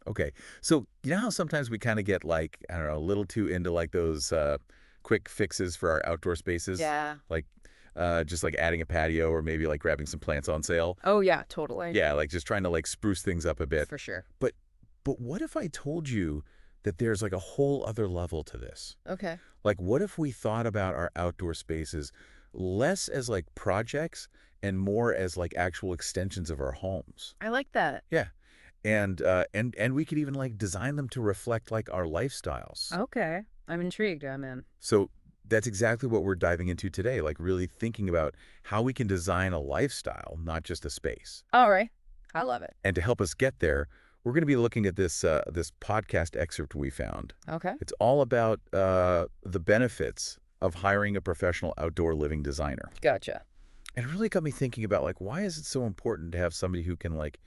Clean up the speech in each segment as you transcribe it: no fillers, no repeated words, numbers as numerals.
Okay. So you know how sometimes we kind of get like, I don't know, a little too into like those quick fixes for our outdoor spaces? Yeah. Like just like adding a patio or maybe like grabbing some plants on sale. Oh, yeah, totally. Yeah, like just trying to like spruce things up a bit. For sure. But but what if I told you that there's like a whole other level to this? Okay. Like what if we thought about our outdoor spaces less as like projects and more as like actual extensions of our homes? I like that. Yeah. And we could even like design them to reflect like our lifestyles. Okay. I'm intrigued. I'm in. So that's exactly what we're diving into today, like really thinking about how we can design a lifestyle, not just a space. All right. I love it. And to help us get there, we're going to be looking at this podcast excerpt we found. Okay. It's all about the benefits of hiring a professional outdoor living designer. Gotcha. And it really got me thinking about like why is it so important to have somebody who can like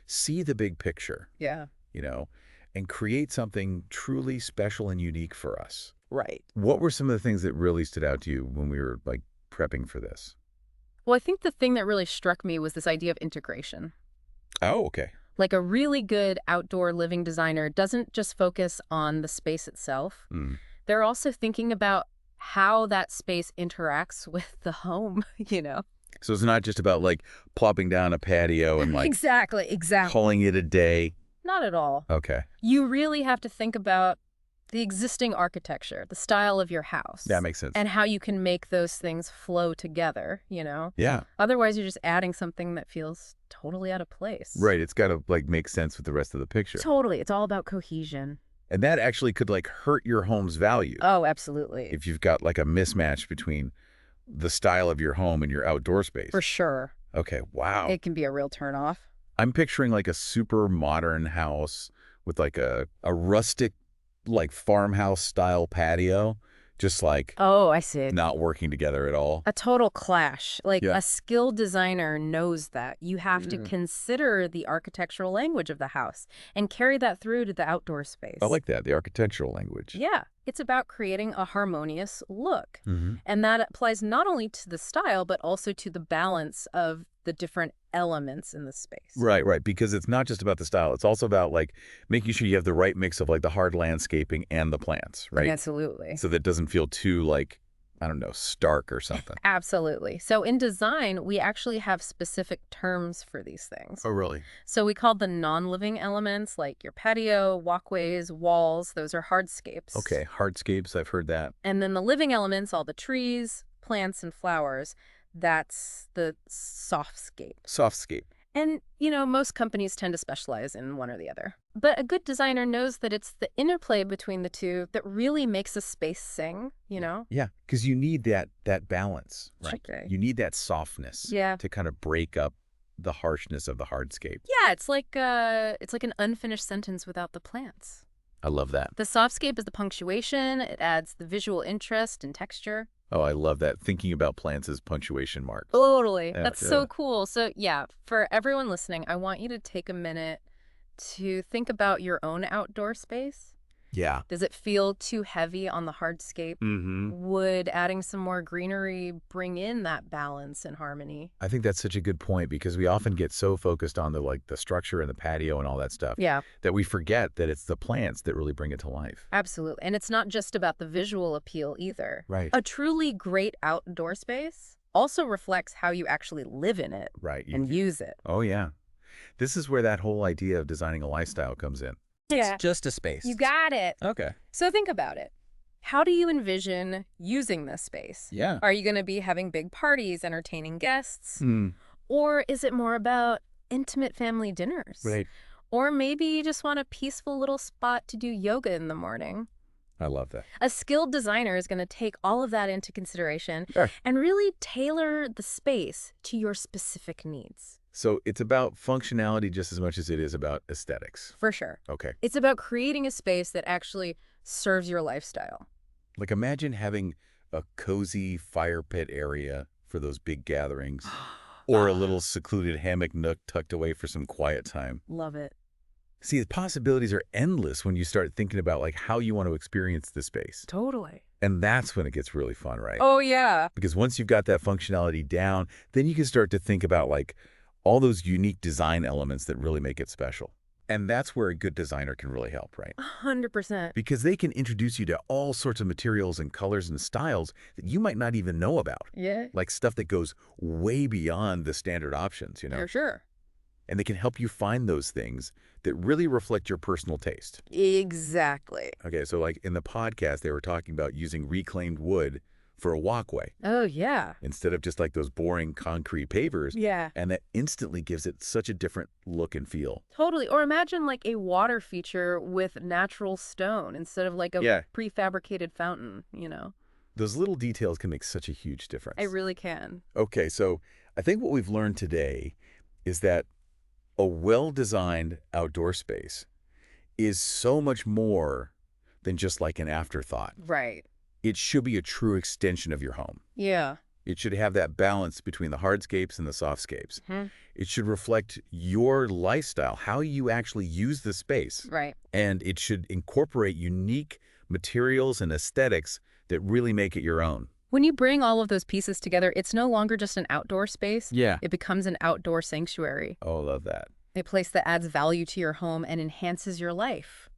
see the big picture, Yeah. you know, and create something truly special and unique for us. Right. What were some of the things that really stood out to you when we were like prepping for this? Well, I think the thing that really struck me was this idea of integration. Oh, okay. Like a really good outdoor living designer doesn't just focus on the space itself. Mm. They're also thinking about how that space interacts with the home, you know? So it's not just about like plopping down a patio and like Exactly. calling it a day. Not at all. Okay. You really have to think about the existing architecture, the style of your house. That makes sense. And how you can make those things flow together, you know? Yeah. Otherwise, you're just adding something that feels totally out of place. Right. It's got to like make sense with the rest of the picture. Totally. It's all about cohesion. And that actually could like hurt your home's value Oh, absolutely. if you've got like a mismatch between the style of your home and your outdoor space. For sure. Okay. Wow. It can be a real turnoff. I'm picturing like a super modern house with like a rustic like farmhouse style patio, just like Oh, I see. not working together at all. A total clash. Like Yeah. a skilled designer knows that. You have to Yeah. consider the architectural language of the house and carry that through to the outdoor space. I like that, the architectural language. Yeah. It's about creating a harmonious look. Mm-hmm. And that applies not only to the style, but also to the balance of the different elements in the space. Right, right. Because it's not just about the style. It's also about like making sure you have the right mix of like the hard landscaping and the plants, right? Absolutely. So that it doesn't feel too like, I don't know, stark or something. Absolutely. So in design, we actually have specific terms for these things. Oh, really? So we call the non-living elements like your patio, walkways, walls. Those are hardscapes. Okay, hardscapes, I've heard that. And then the living elements, all the trees, plants, and flowers, that's the softscape. Softscape. And, you know, most companies tend to specialize in one or the other. But a good designer knows that it's the interplay between the two that really makes a space sing, you know? Yeah, because you need that balance, right? Okay. You need that softness Yeah. to kind of break up the harshness of the hardscape. Yeah, it's like an unfinished sentence without the plants. I love that. The softscape is the punctuation. It adds the visual interest and texture. Oh, I love that. Thinking about plants as punctuation marks. Totally. Yeah, That's yeah. so cool. So yeah, for everyone listening, I want you to take a minute to think about your own outdoor space. Yeah. Does it feel too heavy on the hardscape? Mm-hmm. Would adding some more greenery bring in that balance and harmony? I think that's such a good point because we often get so focused on the structure and the patio and all that stuff Yeah, that we forget that it's the plants that really bring it to life. absolutely. And it's not just about the visual appeal either. Right. A truly great outdoor space also reflects how you actually live in it Right. and use it. Oh, yeah. This is where that whole idea of designing a lifestyle comes in. Yeah. It's just a space. You got it. Okay. So think about it. How do you envision using this space? Yeah. Are you going to be having big parties, entertaining guests? Mm, Or is it more about intimate family dinners? right. Or maybe you just want a peaceful little spot to do yoga in the morning. I love that. A skilled designer is going to take all of that into consideration Sure. and really tailor the space to your specific needs. So it's about functionality just as much as it is about aesthetics. For sure. Okay. It's about creating a space that actually serves your lifestyle. Like imagine having a cozy fire pit area for those big gatherings or a little secluded hammock nook tucked away for some quiet time. Love it. See, the possibilities are endless when you start thinking about like how you want to experience the space. Totally. And that's when it gets really fun, right? Oh, yeah. Because once you've got that functionality down, then you can start to think about like all those unique design elements that really make it special. And that's where a good designer can really help, right? 100%. Because they can introduce you to all sorts of materials and colors and styles that you might not even know about. Yeah. Like stuff that goes way beyond the standard options, For sure. And they can help you find those things that really reflect your personal taste. Exactly. Okay, so like in the podcast, they were talking about using reclaimed wood for a walkway Oh, yeah. instead of just like those boring concrete pavers. Yeah. And that instantly gives it such a different look and feel. Totally. Or imagine like a water feature with natural stone instead of like a Yeah. prefabricated fountain, Those little details can make such a huge difference. I really can. Okay, so I think what we've learned today is that a well-designed outdoor space is so much more than just like an afterthought. Right. It should be a true extension of your home. Yeah. It should have that balance between the hardscapes and the softscapes. Hmm. It should reflect your lifestyle, how you actually use the space. Right. And it should incorporate unique materials and aesthetics that really make it your own. When you bring all of those pieces together, it's no longer just an outdoor space. Yeah. It becomes an outdoor sanctuary, Oh, I love that. a place that adds value to your home and enhances your life.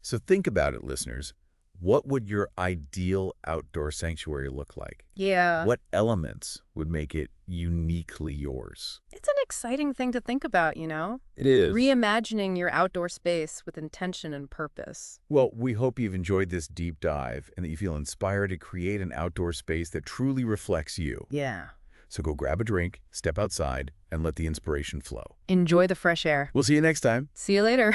So think about it, listeners. What would your ideal outdoor sanctuary look like? Yeah. What elements would make it uniquely yours? It's an exciting thing to think about, It is. Reimagining your outdoor space with intention and purpose. Well, we hope you've enjoyed this deep dive and that you feel inspired to create an outdoor space that truly reflects you. Yeah. So go grab a drink, step outside, and let the inspiration flow. Enjoy the fresh air. We'll see you next time. See you later.